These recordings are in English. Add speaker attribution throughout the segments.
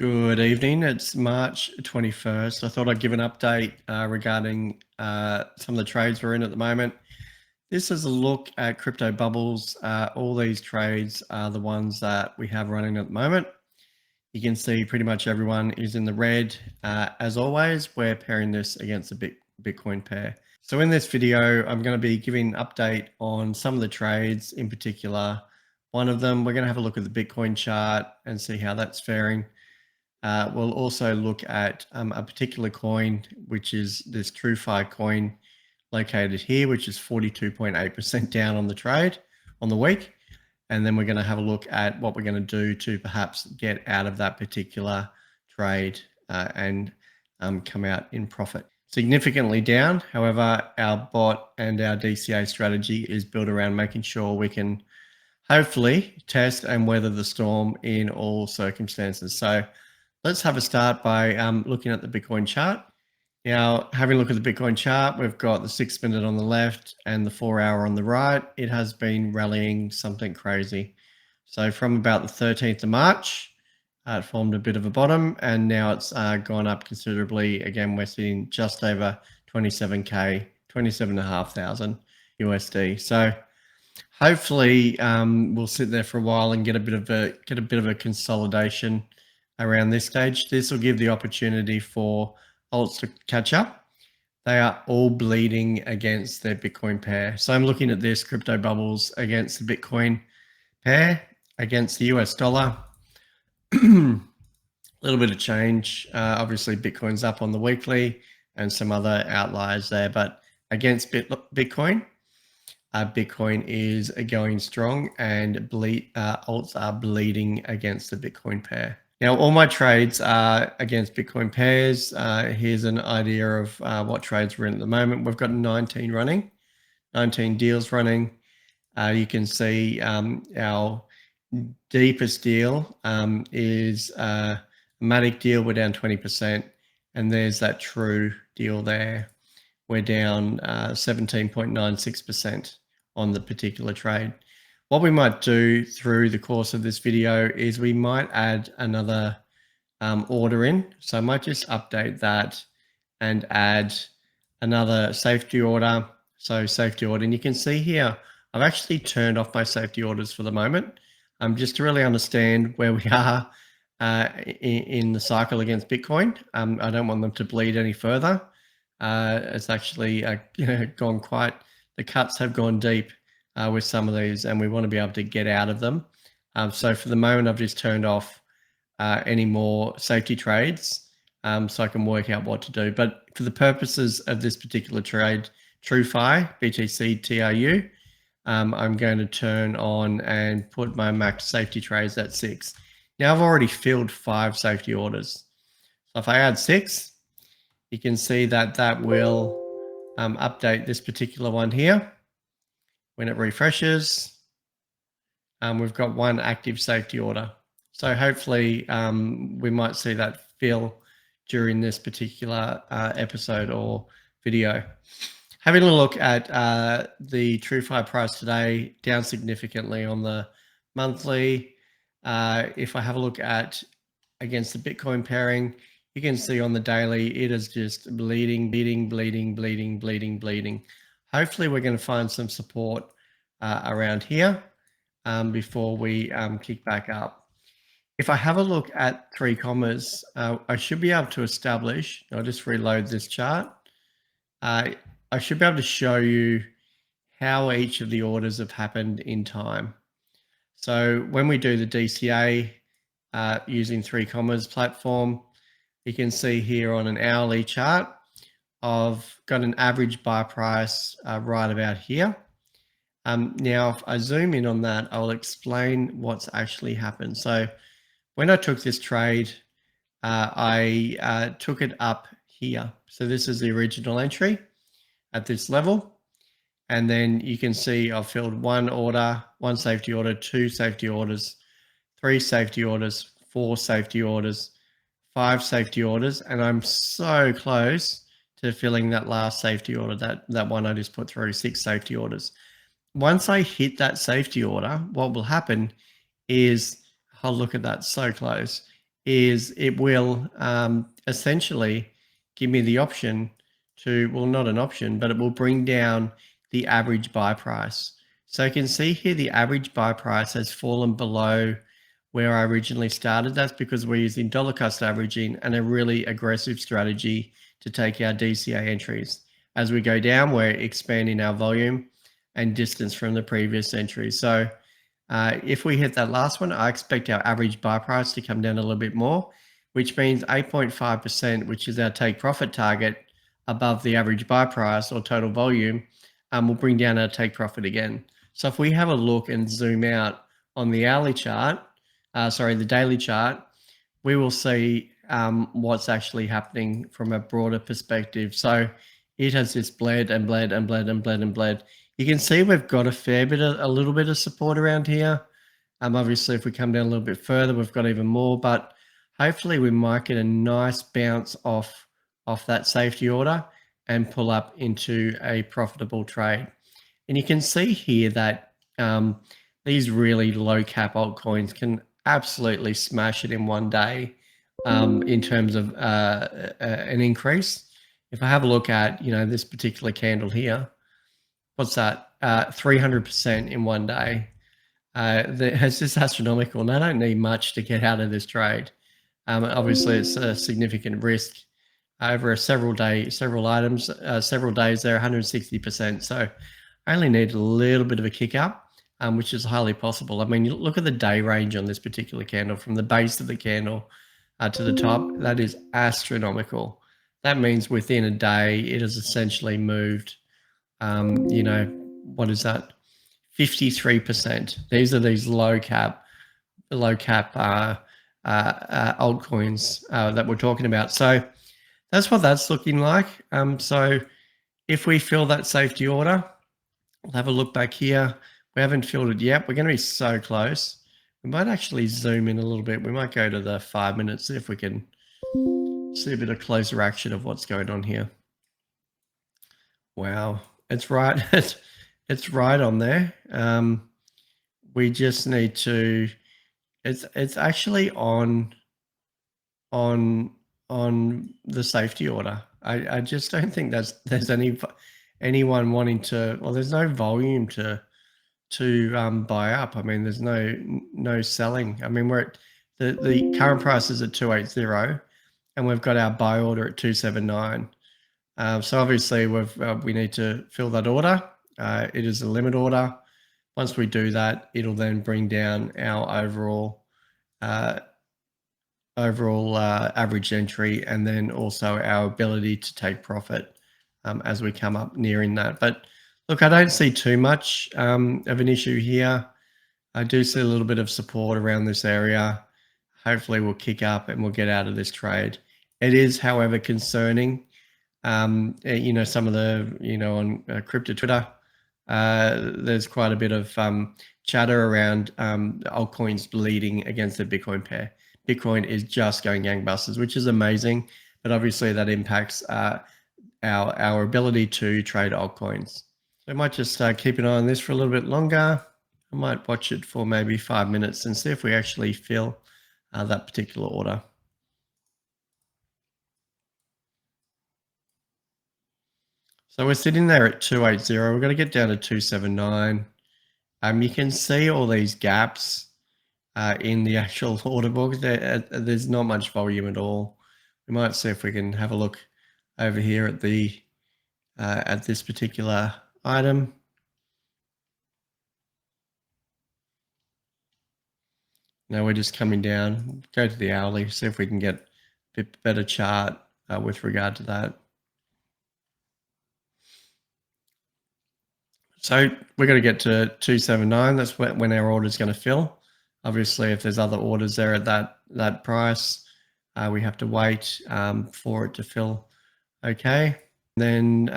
Speaker 1: Good evening. It's March 21st. I thought I'd give an update regarding some of the trades we're in at the moment. This is a look at crypto bubbles. All these trades are the ones that we have running at the moment. You can see pretty much everyone is in the red. As always, we're pairing this against a Bitcoin pair. So in this video, I'm going to be giving an update on some of the trades in particular. One of them, we're going to have a look at the Bitcoin chart and see how that's faring. We'll also look at a particular coin, which is this TrueFi coin located here, which is 42.8% down on the trade on the week. And then we're going to have a look at what we're going to do to perhaps get out of that particular trade and come out in profit. Significantly down. However, our bot and our DCA strategy is built around making sure we can hopefully test and weather the storm in all circumstances. So let's have a start by looking at the Bitcoin chart. Now, having a look at the Bitcoin chart, we've got the 6 minute on the left and the 4 hour on the right. It has been rallying something crazy. So from about the 13th of March, it formed a bit of a bottom and now it's gone up considerably. Again, we're sitting just over 27K, 27,500 USD. So hopefully we'll sit there for a while and get a bit of a consolidation around this stage. This will give the opportunity for alts to catch up. They are all bleeding against their Bitcoin pair. So I'm looking at this crypto bubbles against the Bitcoin pair, against the US dollar. A little bit of change. Obviously, Bitcoin's up on the weekly and some other outliers there, but against Bitcoin, Bitcoin is going strong and alts are bleeding against the Bitcoin pair. Now, all my trades are against Bitcoin pairs. Here's an idea of what trades we're in at the moment. We've got 19 running, 19 deals running. You can see our deepest deal is a Matic deal. We're down 20%. And there's that True deal there. We're down 17.96% on the particular trade. What we might do through the course of this video is we might add another order in. So I might just update that and add another safety order. So safety order, and you can see here, I've actually turned off my safety orders for the moment, just to really understand where we are in the cycle against Bitcoin. I don't want them to bleed any further. It's actually gone the cuts have gone deep with some of these, and we want to be able to get out of them. So for the moment, I've just turned off any more safety trades so I can work out what to do. But for the purposes of this particular trade, TrueFi, BTC TRU, I'm going to turn on and put my max safety trades at 6. Now I've already filled 5 safety orders. So if I add 6, you can see that that will update this particular one here. When it refreshes, we've got 1 active safety order. So hopefully we might see that fill during this particular episode or video. Having a look at the TrueFi price today, down significantly on the monthly. If I have a look at against the Bitcoin pairing, you can see on the daily, it is just bleeding. Hopefully we're going to find some support around here before we kick back up. If I have a look at 3 commas, I should be able to establish, I'll just reload this chart. I should be able to show you how each of the orders have happened in time. So when we do the DCA using 3 commas platform, you can see here on an hourly chart, I've got an average buy price right about here. Now, if I zoom in on that, I'll explain what's actually happened. So when I took this trade, I took it up here. So this is the original entry at this level. And then you can see I've filled 1 order, 1 safety order, 2 safety orders, 3 safety orders, 4 safety orders, 5 safety orders. And I'm so close to filling that last safety order, that one I just put through, 6 safety orders. Once I hit that safety order, what will happen is, oh, look at that, so close, is it will essentially give me the option to, well, not an option, but it will bring down the average buy price. So you can see here the average buy price has fallen below where I originally started. That's because we're using dollar cost averaging and a really aggressive strategy to take our DCA entries. As we go down, we're expanding our volume and distance from the previous entry. So if we hit that last one, I expect our average buy price to come down a little bit more, which means 8.5%, which is our take profit target above the average buy price or total volume, will bring down our take profit again. So if we have a look and zoom out on the hourly chart, the daily chart, we will see what's actually happening from a broader perspective. So it has just bled and bled and bled and bled and bled. You can see we've got a little bit of support around here. Obviously, if we come down a little bit further, we've got even more, but hopefully we might get a nice bounce off that safety order and pull up into a profitable trade. And you can see here that these really low cap altcoins can absolutely smash it in one day in terms of an increase. If I have a look at, this particular candle here, what's that? 300% in one day. It's just astronomical, and I don't need much to get out of this trade. Obviously, it's a significant risk over several days there, 160%. So I only need a little bit of a kick up, which is highly possible. I mean, you look at the day range on this particular candle from the base of the candle to the top. That is astronomical. That means within a day, it has essentially moved, what is that? 53%. These are these low cap altcoins that we're talking about. So that's what that's looking like. So if we fill that safety order, we'll have a look back here. We haven't filled it yet. We're going to be so close. We might actually zoom in a little bit. We might go to the 5 minutes, see if we can see a bit of closer action of what's going on here. Wow, it's right. It's right on there. We just need to. It's actually on the safety order. I just don't think there's anyone wanting to. Well, there's no volume to buy up. I mean, there's no selling. I mean, we're at the current price is at 280, and we've got our buy order at 279. So obviously we need to fill that order. It is a limit order. Once we do that, it'll then bring down our overall average entry, and then also our ability to take profit as we come up nearing that. But look, I don't see too much of an issue here. I do see a little bit of support around this area. Hopefully we'll kick up and we'll get out of this trade. It is, however, concerning. Some of the, on crypto Twitter, there's quite a bit of chatter around altcoins bleeding against the Bitcoin pair. Bitcoin is just going gangbusters, which is amazing, but obviously that impacts our ability to trade altcoins. So I might just keep an eye on this for a little bit longer. I might watch it for maybe 5 minutes and see if we actually fill that particular order. So we're sitting there at 280. We're going to get down to 279. You can see all these gaps in the actual order book. There's not much volume at all. We might see if we can have a look over here at the at this particular item. Now we're just coming down. Go to the hourly, see if we can get a bit better chart with regard to that. So we're going to get to 279. That's when our order is going to fill. Obviously, if there's other orders there at that price, we have to wait for it to fill. Okay, then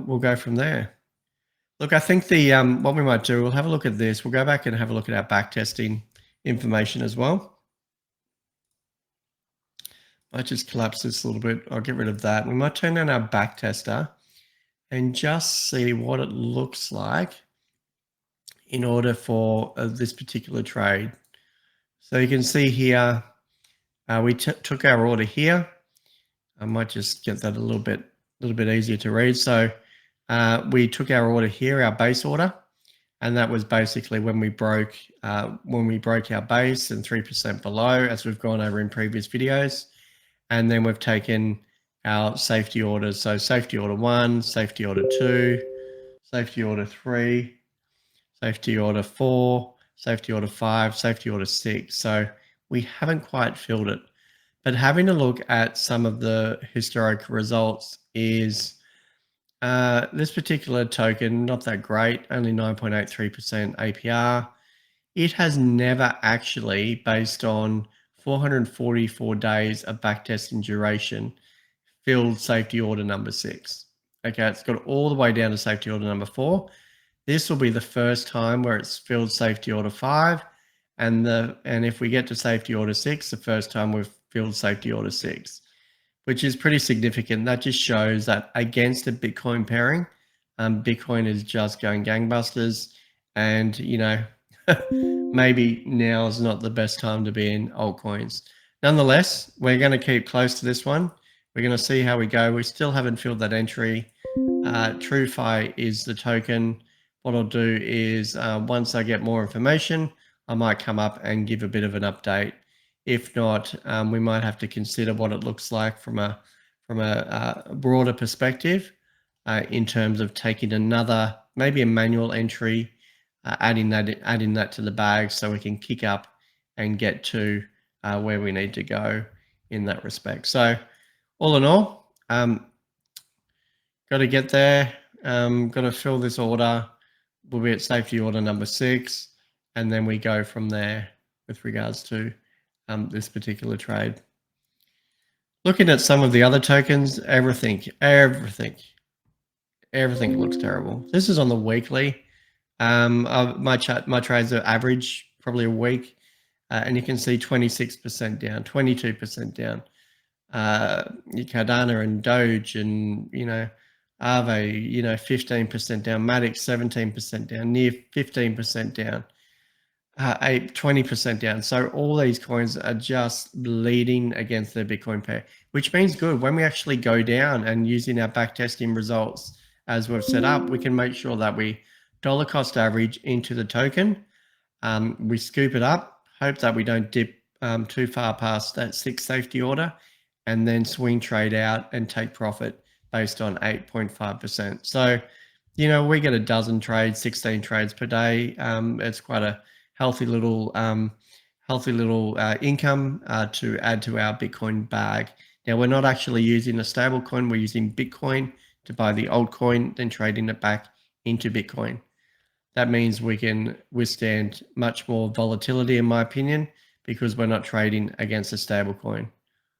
Speaker 1: we'll go from there. Look, I think the what we might do, we'll have a look at this. We'll go back and have a look at our back testing information as well. I just collapse this a little bit. I'll get rid of that. We might turn on our back tester and just see what it looks like in order for this particular trade. So you can see here, We took our order here. I might just get that a little bit easier to read. So we took our order here, our base order, and that was basically when we broke our base and 3% below, as we've gone over in previous videos. And then we've taken our safety orders. So safety order 1, safety order 2, safety order 3, safety order 4, safety order 5, safety order 6. So we haven't quite filled it. But having a look at some of the historic results is this particular token, not that great, only 9.83% APR. It has never actually, based on 444 days of backtesting duration, filled safety order number 6. Okay, it's got all the way down to safety order number 4. This will be the first time where it's filled safety order 5, and if we get to safety order 6, the first time we've filled safety order 6, which is pretty significant. That just shows that against a Bitcoin pairing, Bitcoin is just going gangbusters, and maybe now is not the best time to be in altcoins. Nonetheless, we're going to keep close to this one. We're going to see how we go. We still haven't filled that entry. TrueFi is the token. What I'll do is once I get more information, I might come up and give a bit of an update. If not, we might have to consider what it looks like from a broader perspective in terms of taking another, maybe a manual entry, adding that to the bag so we can kick up and get to where we need to go in that respect. So all in all, got to get there, got to fill this order. We'll be at safety order number 6, and then we go from there with regards to this particular trade. Looking at some of the other tokens, everything looks terrible. This is on the weekly. My trades are average, probably a week, and you can see 26% down, 22% down. Cardano and Doge and Aave, 15% down, Matic 17% down, near 15% down, 20% down. So all these coins are just bleeding against their Bitcoin pair, which means good. When we actually go down and using our backtesting results as we've set up, we can make sure that we dollar cost average into the token. We scoop it up, hope that we don't dip too far past that 6 safety order, and then swing trade out and take profit based on 8.5%. So, we get a dozen trades, 16 trades per day. It's quite a healthy little income to add to our Bitcoin bag. Now, we're not actually using a stable coin. We're using Bitcoin to buy the altcoin, then trading it back into Bitcoin. That means we can withstand much more volatility, in my opinion, because we're not trading against a stable coin.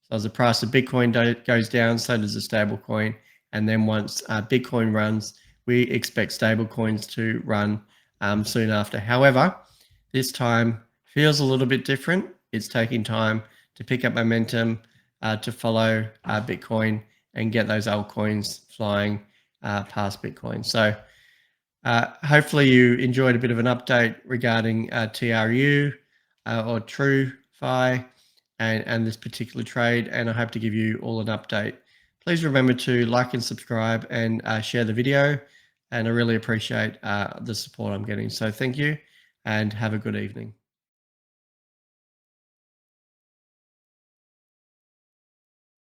Speaker 1: So as the price of Bitcoin goes down, so does the stable coin. And then once Bitcoin runs, we expect stable coins to run soon after. However, this time feels a little bit different. It's taking time to pick up momentum, to follow Bitcoin and get those altcoins flying past Bitcoin. So hopefully you enjoyed a bit of an update regarding TRU or TrueFi and this particular trade, and I hope to give you all an update. Please remember to like and subscribe and share the video, and I really appreciate the support I'm getting. So thank you and have a good evening.